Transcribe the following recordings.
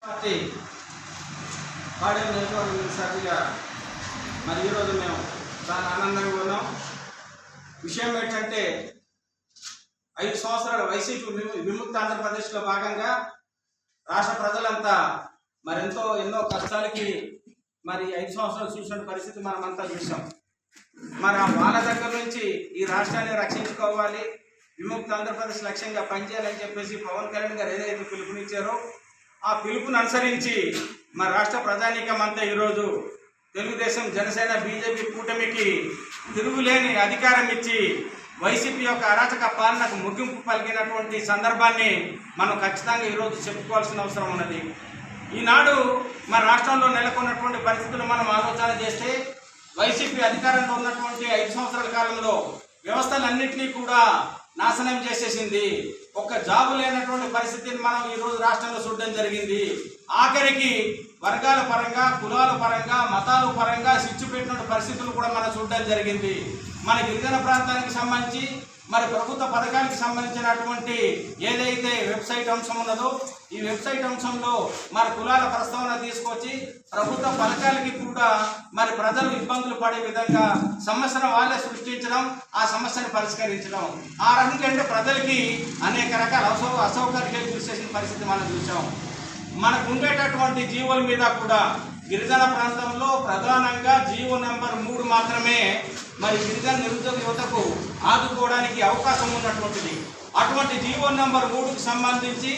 Party Paderu నియోజకవర్గం ఇన్ఛార్జిగా మరి ఈరోజు మేము చాలా ఆనందంగా ఉన్నాం. విషయం ఏంటంటే 5 సంవత్సరాల వైసీపీ విముక్త ఆంధ్రప్రదేశ్లో భాగంగా రాష్ట్ర ప్రజలంతా ఎన్నో కష్టాలకి మరి 5 సంవత్సరాలు చూసిన పరిస్థితి మనమంతా చూసాం. మరి వాళ్ళ దగ్గర నుంచి ఈ రాష్ట్రాన్ని రక్షించుకోవాలి, విముక్త ఆంధ్రప్రదేశ్ లక్ష్యంగా పనిచేయాలని చెప్పేసి పవన్ కళ్యాణ్ గారు ఏదైతే పిలుపునిచ్చారో ఆ పిలుపును అనుసరించి మన రాష్ట్ర ప్రజానీకం అంతా ఈరోజు తెలుగుదేశం, జనసేన, బీజేపీ కూటమికి తిరుగులేని అధికారం ఇచ్చి వైసీపీ యొక్క అరాచక పాలనకు ముగింపు పలికినటువంటి సందర్భాన్ని మనం ఖచ్చితంగా ఈరోజు చెప్పుకోవాల్సిన అవసరం ఉన్నది. ఈనాడు మన రాష్ట్రంలో నెలకొన్నటువంటి పరిస్థితులు మనం ఆలోచన చేస్తే వైసీపీ అధికారంలో ఉన్నటువంటి 5 సంవత్సరాల కాలంలో వ్యవస్థలన్నింటినీ కూడా నాశనం చేసేసింది. ఒక్క జాబు లేనటువంటి పరిస్థితిని మనం ఈరోజు రాష్ట్రంలో చూడడం జరిగింది. ఆఖరికి వర్గాల పరంగా, కులాల పరంగా, మతాల పరంగా సిచ్చు పెట్టిన పరిస్థితులు కూడా మనం చూడడం జరిగింది. మన గిరిజన ప్రాంతానికి సంబంధించి మరి ప్రభుత్వ పథకానికి సంబంధించినటువంటి ఏదైతే వెబ్సైట్ అంశం ఉన్నదో ఈ వెబ్సైట్ అంశంలో మరి కులాల ప్రస్తావన తీసుకొచ్చి ప్రభుత్వ పథకాలకి కూడా మరి ప్రజలు ఇబ్బందులు పడే విధంగా సమస్యను వాళ్ళే సృష్టించడం, ఆ సమస్యను పరిష్కరించడం, ఆ రకంగా అంటే ప్రజలకి అనేక రకాల అసౌకర్యాలు గురిచేసిన పరిస్థితి మనం చూసాం. మనకు ఉండేటటువంటి జీవోల మీద కూడా గిరిజన ప్రాంతంలో ప్రధానంగా జీవో నెంబర్ 3 మాత్రమే మరి గిరిజన నిరుద్యోగ యువతకు ఆదుకోవడానికి అవకాశం ఉన్నటువంటిది. అటువంటి జీవో నెంబర్ 3కు సంబంధించి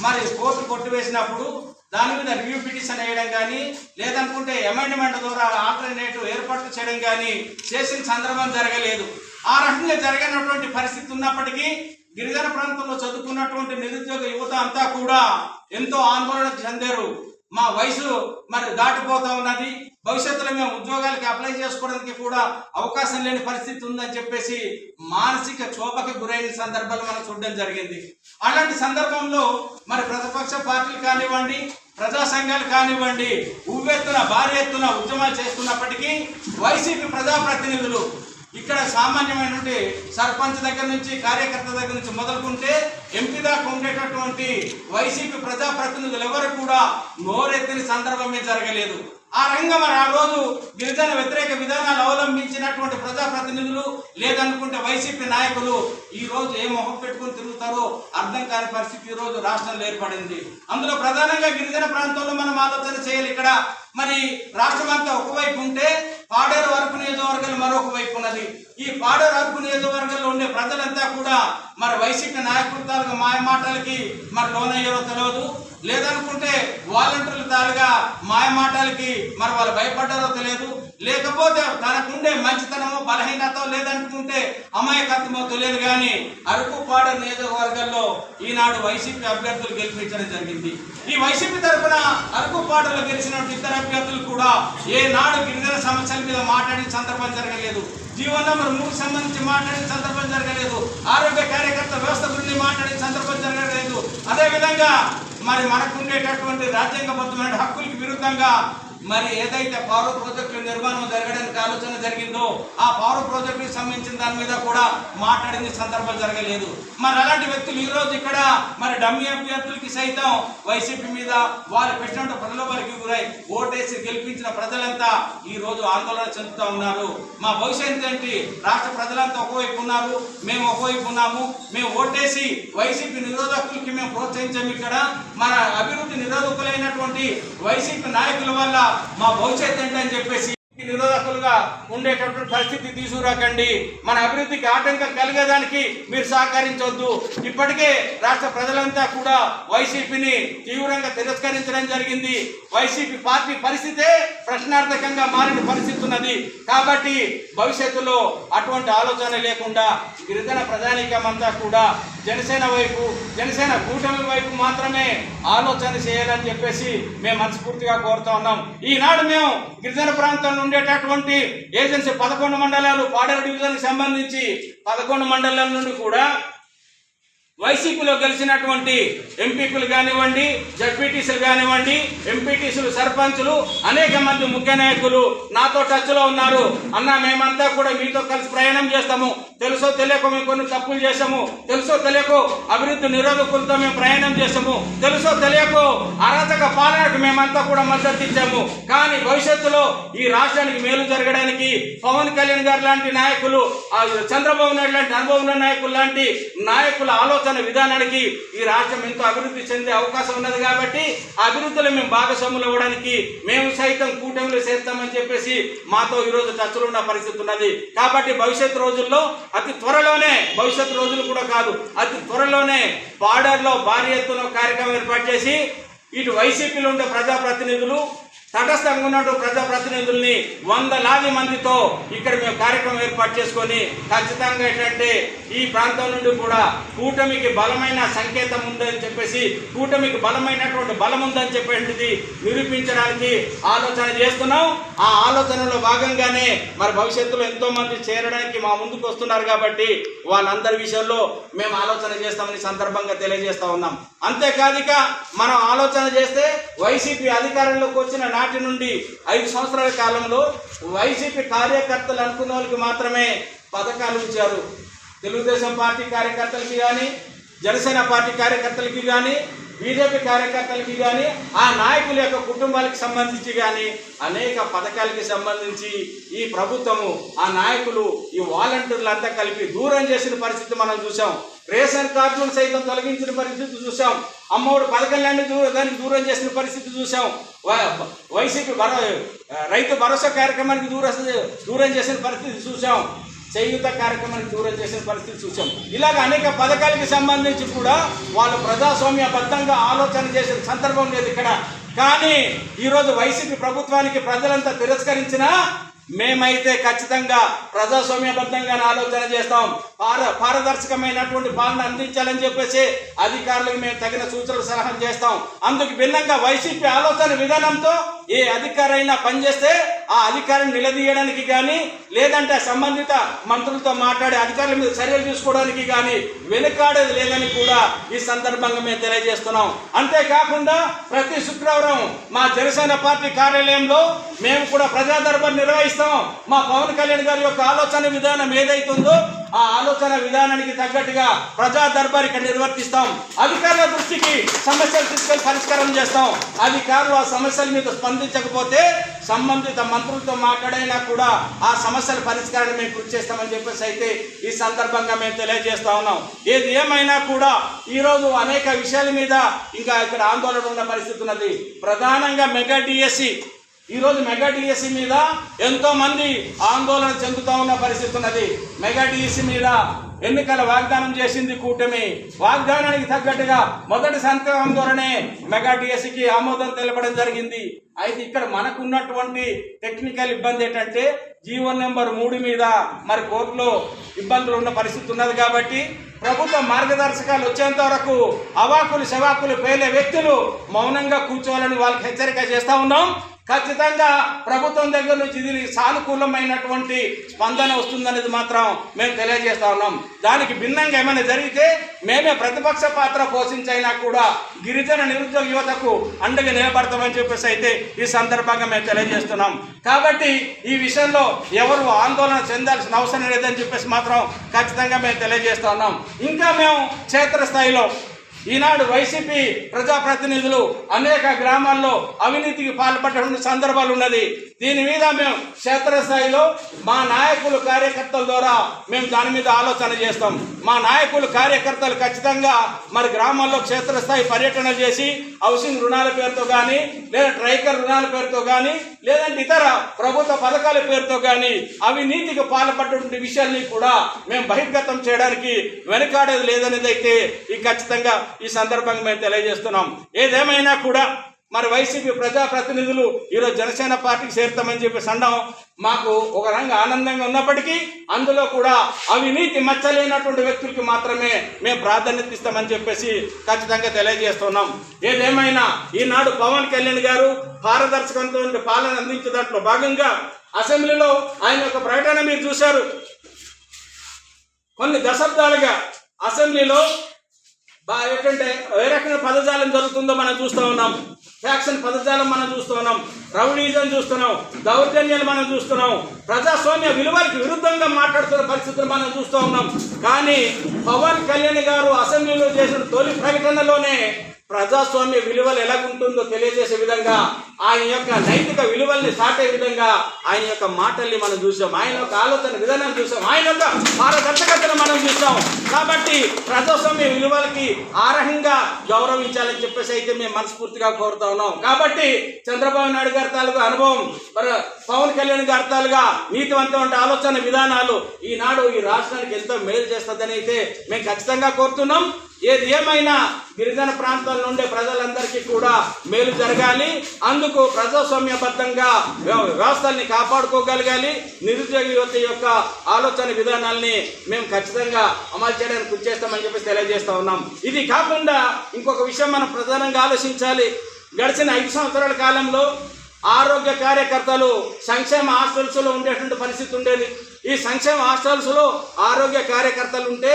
మరి కోర్టు కొట్టివేసినప్పుడు దాని మీద రివ్యూ పిటిషన్ వేయడం కానీ లేదనుకుంటే అమెండ్మెంట్ ద్వారా ఆల్టర్నేటివ్ ఏర్పాటు చేయడం కానీ చేసిన సందర్భం జరగలేదు. ఆ రకంగా జరిగినటువంటి పరిస్థితి ఉన్నప్పటికీ గిరిజన ప్రాంతంలో చదువుకున్నటువంటి నిరుద్యోగ యువత అంతా కూడా ఎంతో ఆందోళన చెందారు. మా వయసు మరి దాటిపోతా ఉన్నది, భవిష్యత్తులో మేము ఉద్యోగాలకి అప్లై చేసుకోవడానికి కూడా అవకాశం లేని పరిస్థితి ఉందని చెప్పేసి మానసిక క్షోభకి గురైన సందర్భాలు మనం చూడడం జరిగింది. అలాంటి సందర్భంలో మరి ప్రతిపక్ష పార్టీలు కానివ్వండి, ప్రజా సంఘాలు కానివ్వండి ఉవ్వెత్తున భారీ ఎత్తున ఉద్యమాలు చేస్తున్నప్పటికీ వైసీపీ ప్రజాప్రతినిధులు ఇక్కడ సామాన్యమైనటువంటి సర్పంచ్ దగ్గర నుంచి, కార్యకర్త దగ్గర నుంచి మొదలుకుంటే ఎంపీ దాకా ఉండేటటువంటి వైసీపీ ప్రజాప్రతినిధులు ఎవరు కూడా నోరెత్తిన సందర్భమే జరగలేదు. ఆ రంగం మరి ఆ రోజు గిరిజన వ్యతిరేక విధానాలు అవలంబించినటువంటి ప్రజాప్రతినిధులు లేదనుకుంటే వైసీపీ నాయకులు ఈ రోజు ఏ మొహం పెట్టుకుని తిరుగుతారో అర్థం కాని పరిస్థితి ఈ రోజు రాష్ట్రంలో ఏర్పడింది. అందులో ప్రధానంగా గిరిజన ప్రాంతంలో మనం ఆలోచన చేయాలి. ఇక్కడ మరి రాష్ట్రం అంతా ఒకవైపు ఉంటే పాడేరు అరకు నియోజకవర్గాలు మరొక వైపు ఉన్నది. ఈ పాడేరు అరకు నియోజకవర్గంలో ఉండే ప్రజలంతా కూడా మరి వైసీపీ నాయకుల తాలూగా మాయమాటలకి మరి లోనయ్యారో తెలియదు, లేదనుకుంటే వాలంటీర్ల తాలుగా మాయమాటలకి మరి వాళ్ళు భయపడ్డారో తెలియదు, లేకపోతే తనకుండే మంచితనమో బలహీనతో లేదనుకుంటే అమాయకత్వమో తెలియదు. కానీ అరకు పాడేరు నియోజకవర్గాల్లో ఈనాడు వైసీపీ అభ్యర్థులు గెలిపించడం జరిగింది. ఈ వైసీపీ తరఫున అరకు పాడేరులో గెలిచిన 2 అభ్యర్థులు కూడా ఏనాడు గిరిజన సమస్యల మీద మాట్లాడిన సందర్భం జరగలేదు, జీవో నెంబర్ 3కు సంబంధించి మాట్లాడిన సందర్భం జరగలేదు, ఆరోగ్య కార్యకర్త వ్యవస్థ గురించి మాట్లాడిన సందర్భం జరగలేదు. అదేవిధంగా మరి మనకుండేటటువంటి రాజ్యాంగబద్ధమైన హక్కులకి విరుద్ధంగా మరి ఏదైతే పౌర ప్రాజెక్టుల నిర్మాణం జరగడానికి ఆలోచన జరిగిందో ఆ పౌర ప్రాజెక్టుకి సంబంధించిన దాని మీద కూడా మాట్లాడిన సందర్భం జరగలేదు. మరి అలాంటి వ్యక్తులు ఈ రోజు ఇక్కడ మరి డమ్మీ అభ్యర్థులకి సైతం వైసీపీ మీద వాళ్ళు పెట్టిన ప్రలోభాలకి గురై ఓటేసి గెలిపించిన ప్రజలంతా ఈ రోజు ఆందోళన చెందుతూ ఉన్నారు. మా భవిష్యత్తు ఏంటి? రాష్ట్ర ప్రజలంతా ఒకవైపు ఉన్నారు, మేము ఒకవైపు ఉన్నాము. మేము ఓటేసి వైసీపీ నిరోధకులకి మేము ప్రోత్సహించాము. ఇక్కడ మన అభివృద్ధి నిరోధకులైనటువంటి వైసీపీ నాయకుల వల్ల మా భవిష్యత్తు ఏంటని చెప్పేసి నిరోధకులుగా ఉండేటటువంటి పరిస్థితి తీసుకురాకండి. మన అభివృద్ధికి ఆటంకం కలిగేదానికి మీరు సహకరించవద్దు. ఇప్పటికే రాష్ట్ర ప్రజలంతా కూడా వైసీపీని తీవ్రంగా తిరస్కరించడం జరిగింది. వైసీపీ పార్టీ పరిస్థితే ప్రశ్నార్థకంగా మారిన పరిస్థితి ఉన్నది. కాబట్టి భవిష్యత్తులో అటువంటి ఆలోచన లేకుండా గిరిజన ప్రజానీకం అంతా కూడా జనసేన వైపు, జనసేన కూటమి వైపు మాత్రమే ఆలోచన చేయాలని చెప్పేసి మేము మనస్ఫూర్తిగా కోరుతా ఉన్నాం. ఈనాడు మేము గిరిజన ప్రాంతంలో ఉండేటటువంటి ఏజెన్సీ 11 మండలాలు పాడేరు డివిజన్కి సంబంధించి 11 మండలాల నుండి కూడా వైసీపీలో గెలిచినటువంటి ఎంపీపీలు కానివ్వండి, జడ్పీటీసీలు కానివ్వండి, ఎంపీటీసీలు, సర్పంచులు, అనేక మంది ముఖ్య నాయకులు నాతో టచ్లో ఉన్నారు. అన్న, మేమంతా కూడా మీతో కలిసి ప్రయాణం చేస్తాము, తెలుసో తెలియకో మేము కొన్ని తప్పులు చేసాము, తెలుసో తెలియకో అభివృద్ధి నిరోధకులతో మేము ప్రయాణం చేసాము, తెలుసో తెలియకో అరాచక పాలనకు మేమంతా కూడా మద్దతు ఇచ్చాము. కానీ భవిష్యత్తులో ఈ రాష్ట్రానికి మేలు జరగడానికి పవన్ కళ్యాణ్ గారు లాంటి నాయకులు, చంద్రబాబు నాయుడు లాంటి అనుభవం నాయకులు లాంటి నాయకుల ఆలోచన విధానానికి ఈ రాష్ట్రం ఎంతో అభివృద్ధి చెందే అవకాశం ఉన్నది. కాబట్టి అభివృద్ధిలో మేము భాగస్వాములు అవ్వడానికి మేము సైతం కూటమిలో చేస్తామని చెప్పేసి మాతో ఈరోజు టచ్లో ఉన్న పరిస్థితి ఉన్నది. కాబట్టి భవిష్యత్తు రోజుల్లో అతి త్వరలోనే, భవిష్యత్తు రోజులు కూడా కాదు, అతి త్వరలోనే బార్డర్లో భారీ ఎత్తున కార్యక్రమం ఏర్పాటు చేసి ఇటు వైసీపీలో ఉండే ప్రజాప్రతినిధులు, తటస్థంగా ఉన్న ప్రజాప్రతినిధుల్ని వందలాది మందితో ఇక్కడ మేము కార్యక్రమం ఏర్పాటు చేసుకొని ఖచ్చితంగా ఏంటంటే ఈ ప్రాంతం నుండి కూడా కూటమికి బలమైన సంకేతం ఉందని చెప్పేసి, కూటమికి బలమైనటువంటి బలం ఉందని చెప్పేది నిరూపించడానికి ఆలోచన చేస్తున్నాం. ఆ ఆలోచనలో భాగంగానే మరి భవిష్యత్తులో ఎంతో మంది చేరడానికి మా ముందుకు వస్తున్నారు. కాబట్టి వాళ్ళందరి విషయంలో మేము ఆలోచన చేస్తామని సందర్భంగా తెలియజేస్తా ఉన్నాం. అంతేకాదు, ఇక మనం ఆలోచన చేస్తే వైసీపీ అధికారంలోకి వచ్చిన నాటి నుండి 5 సంవత్సరాల కాలంలో వైసీపీ కార్యకర్తలు అనుకున్న వాళ్ళకి మాత్రమే పథకాలు ఇచ్చారు. తెలుగుదేశం పార్టీ కార్యకర్తలకి కానీ, జనసేన పార్టీ కార్యకర్తలకి కానీ, బీజేపీ కార్యకర్తలకి కానీ, ఆ నాయకుల యొక్క కుటుంబాలకు సంబంధించి కానీ అనేక పథకాలకి సంబంధించి ఈ ప్రభుత్వము, ఆ నాయకులు, ఈ వాలంటీర్లంతా కలిపి దూరం చేసిన పరిస్థితి మనం చూసాం. రేషన్ కార్డులను సైతం తొలగించిన పరిస్థితి చూసాం. అమ్మఒడి పథకాలన్నీ దానికి దూరం చేసిన పరిస్థితి చూసాం. వైసీపీ రైతు భరోసా కార్యక్రమానికి దూరం చేసిన పరిస్థితి చూసాం. చేయూత కార్యక్రమానికి దూరం చేసిన పరిస్థితి చూసాం. ఇలాగ అనేక పథకాలకి సంబంధించి కూడా వాళ్ళు ప్రజాస్వామ్యబద్ధంగా ఆలోచన చేసిన సందర్భం లేదు ఇక్కడ. కానీ ఈరోజు వైసీపీ ప్రభుత్వానికి ప్రజలంతా తిరస్కరించినా మేమైతే ఖచ్చితంగా ప్రజాస్వామ్యబద్ధంగా ఆలోచన చేస్తాం. పారదర్శకమైనటువంటి పాలన అందించాలని చెప్పేసి అధికారులకు మేము తగిన సూచనలు సలహాలు చేస్తాం. అందుకు భిన్నంగా వైసీపీ ఆలోచన విధానంతో ఏ అధికారైనా పనిచేస్తే ఆ అధికారిని నిలదీయడానికి కానీ, లేదంటే సంబంధిత మంత్రులతో మాట్లాడి అధికారుల మీద చర్యలు తీసుకోవడానికి కానీ వెనుకాడేది లేదని కూడా ఈ సందర్భంగా మేము తెలియజేస్తున్నాం. అంతేకాకుండా ప్రతి శుక్రవారం మా జనసేన పార్టీ కార్యాలయంలో మేము కూడా ప్రజా దర్బార్ నిర్వహిస్తాం. మా పవన్ కళ్యాణ్ గారి యొక్క ఆలోచన విధానం ఏదైతుందో ఆ ఆలోచన విధానానికి తగ్గట్టుగా ప్రజా దర్బార్ ఇక్కడ నిర్వర్తిస్తాం. అధికారుల దృష్టికి సమస్యలు తీసుకొని పరిష్కారం చేస్తాం. అధికారులు ఆ సమస్యల మీద స్పందించకపోతే సంబంధిత మంత్రులతో మాట్లాడైనా కూడా ఆ సమస్యల పరిష్కారాన్ని మేము కృషి చేస్తామని చెప్పేసి అయితే ఈ సందర్భంగా మేము తెలియజేస్తా ఉన్నాం. ఏది ఏమైనా కూడా ఈరోజు అనేక విషయాల మీద ఇంకా ఇక్కడ ఆందోళన ఉన్న పరిస్థితి ఉన్నది. ప్రధానంగా మెగా డిఎస్సి, ఈరోజు మెగా డిఎస్సి మీద ఎంతో మంది ఆందోళన చెందుతూ ఉన్న పరిస్థితి ఉన్నది. మెగా డిఎస్సి మీద ఎన్నికల వాగ్దానం చేసింది కూటమి. వాగ్దానానికి తగ్గట్టుగా మొదటి సంతకం ద్వారానే మెగా డిఎస్సికి ఆమోదం తెలపడం జరిగింది. అయితే ఇక్కడ మనకు ఉన్నటువంటి టెక్నికల్ ఇబ్బంది ఏంటంటే జీవో నెంబర్ 3 మీద మరి కోర్టులో ఇబ్బందులు ఉన్న పరిస్థితి ఉన్నది. కాబట్టి ప్రభుత్వ మార్గదర్శకాలు వచ్చేంత వరకు అవాకులు శవాకులు పేలే వ్యక్తులు మౌనంగా కూర్చోవాలని వాళ్ళకి హెచ్చరిక చేస్తూ ఉన్నాం. ఖచ్చితంగా ప్రభుత్వం దగ్గర నుంచి ఇది సానుకూలమైనటువంటి స్పందన వస్తుందనేది మాత్రం మేము తెలియజేస్తా ఉన్నాం. దానికి భిన్నంగా ఏమైనా జరిగితే మేమే ప్రతిపక్ష పాత్ర పోషించైనా కూడా గిరిజన నిరుద్యోగ యువతకు అండగా నిలబడతామని చెప్పేసి అయితే ఈ సందర్భంగా మేము తెలియజేస్తున్నాం. కాబట్టి ఈ విషయంలో ఎవరు ఆందోళన చెందాల్సిన అవసరం లేదని చెప్పేసి మాత్రం ఖచ్చితంగా మేము తెలియజేస్తా ఉన్నాం. ఇంకా మేము క్షేత్రస్థాయిలో ఈనాడు వైసీపీ ప్రజాప్రతినిధులు అనేక గ్రామాల్లో అవినీతికి పాల్పడిన సందర్భాలు ఉన్నది. దీని మీద మేము క్షేత్రస్థాయిలో మా నాయకులు కార్యకర్తల ద్వారా మేము దాని మీద ఆలోచన చేస్తాం. మా నాయకులు కార్యకర్తలు ఖచ్చితంగా మరి గ్రామాల్లో క్షేత్రస్థాయి పర్యటన చేసి హౌసింగ్ రుణాల పేరుతో కానీ, లేదా ట్రైకర్ రుణాల పేరుతో కానీ, లేదంటే ఇతర ప్రభుత్వ పథకాల పేరుతో కానీ అవినీతికి పాల్పడిన విషయాన్ని కూడా మేము బహిర్గతం చేయడానికి వెనుకాడేది లేదనేది అయితే ఈ ఖచ్చితంగా ఈ సందర్భంగా మేము తెలియజేస్తున్నాం. ఏదేమైనా కూడా మరి వైసీపీ ప్రజాప్రతినిధులు ఈరోజు జనసేన పార్టీకి చేరుతామని చెప్పేసి అనడం మాకు ఒక రంగ ఆనందంగా ఉన్నప్పటికీ అందులో కూడా అవినీతి మచ్చలేనటువంటి వ్యక్తులకి మాత్రమే మేము ప్రాధాన్యత ఇస్తామని చెప్పేసి ఖచ్చితంగా తెలియజేస్తున్నాం. ఏదేమైనా ఈనాడు పవన్ కళ్యాణ్ గారు పారదర్శకంతో పాలన అందించే దాంట్లో భాగంగా అసెంబ్లీలో ఆయన యొక్క ప్రకటన మీరు చూశారు. కొన్ని దశాబ్దాలుగా అసెంబ్లీలో ఏంటంటే ఏ రకంగా పదజాలం జరుగుతుందో మనం చూస్తూ ఉన్నాం. ఫ్యాక్షన్ పదజాలం మనం చూస్తూ ఉన్నాం, రౌడీజం చూస్తున్నాం, దౌర్జన్యాలు మనం చూస్తున్నాం, ప్రజాస్వామ్య విలువలకు విరుద్ధంగా మాట్లాడుతున్న పరిస్థితులు మనం చూస్తూ ఉన్నాం. కానీ పవన్ కళ్యాణ్ గారు అసెంబ్లీలో చేసిన తొలి ప్రకటనలోనే ప్రజాస్వామ్య విలువలు ఎలాగుంటుందో తెలియజేసే విధంగా, ఆయన యొక్క నైతిక విలువల్ని సాటే విధంగా ఆయన యొక్క మాటల్ని మనం చూసాం, ఆయన యొక్క ఆలోచన విధానం చూసాం, ఆయన యొక్క పారదర్శకతను మనం చూసాం. కాబట్టి ప్రజాస్వామ్య విలువలకి ఆరహంగా గౌరవించాలని చెప్పేసి అయితే మేము మనస్ఫూర్తిగా కోరుతా ఉన్నాం. కాబట్టి చంద్రబాబు నాయుడు గారి తాలూకా అనుభవం, పవన్ కళ్యాణ్ గారి తాలూగా నీతివంతమైన ఆలోచన విధానాలు ఈనాడు ఈ రాష్ట్రానికి ఎంతో మేలు చేస్తుందని అయితే మేము ఖచ్చితంగా కోరుతున్నాం. ఏది ఏమైనా గిరిజన ప్రాంతాల నుండి ప్రజలందరికీ కూడా మేలు జరగాలి, అందుకు ప్రజాస్వామ్యబద్ధంగా వ్యవస్థల్ని కాపాడుకోగలగాలి, నిరుద్యోగ యువత యొక్క ఆలోచన విధానాల్ని మేము ఖచ్చితంగా అమలు చేయడానికి కృషి చేస్తామని చెప్పి తెలియజేస్తా ఉన్నాం. ఇది కాకుండా ఇంకొక విషయం మనం ప్రధానంగా ఆలోచించాలి. గడిచిన 5 సంవత్సరాల కాలంలో ఆరోగ్య కార్యకర్తలు సంక్షేమ హాస్టల్స్లో ఉండేటువంటి పరిస్థితి ఉండేది. ఈ సంక్షేమ హాస్టల్స్లో ఆరోగ్య కార్యకర్తలు ఉంటే